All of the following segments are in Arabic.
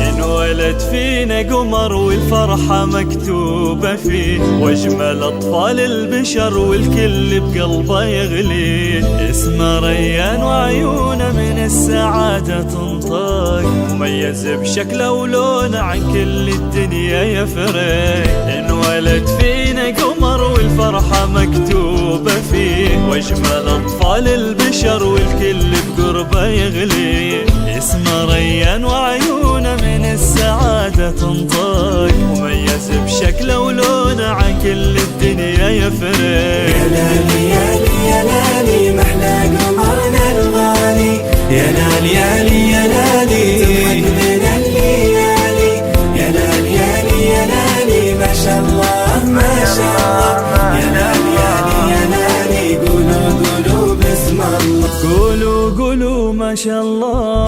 انولد فينا قمر والفرحة مكتوبة فيه، واجمل اطفال البشر والكل بقلبه يغلي. اسمه ريان وعيونه من السعادة تنطق، مميز بشكله ولونه عن كل الدنيا يفرق. انولد فينا قمر والفرحة مكتوبة فيه، واجمل اطفال البشر والكل بقربه يغلي. اسمه ريان وعيونه من السعادة تنطق، مميز بشكله ولونه عن كل الدنيا يفرق. يا لالي يا لي يا لالي محلى قمرنا الغالي، يا لالي يا لي يا لالي تضحك من الليالي. يا لالي يا لي يا لالي ما شاء الله ما شاء الله. يا لالي يا لي يا لالي قولوا قولوا بسم الله، قولوا قولوا ما شاء الله.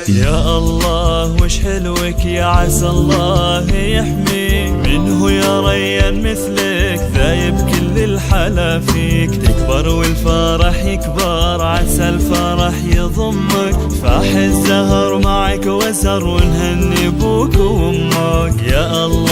يا الله وش حلوك، يا عسى الله يحميك. منه يا ريان مثلك ذايب كل الحلا فيك. تكبر والفرح يكبر، عسى الفرح يضمك. فاح الزهر معك وزر ونهني ابوك وامك. يا الله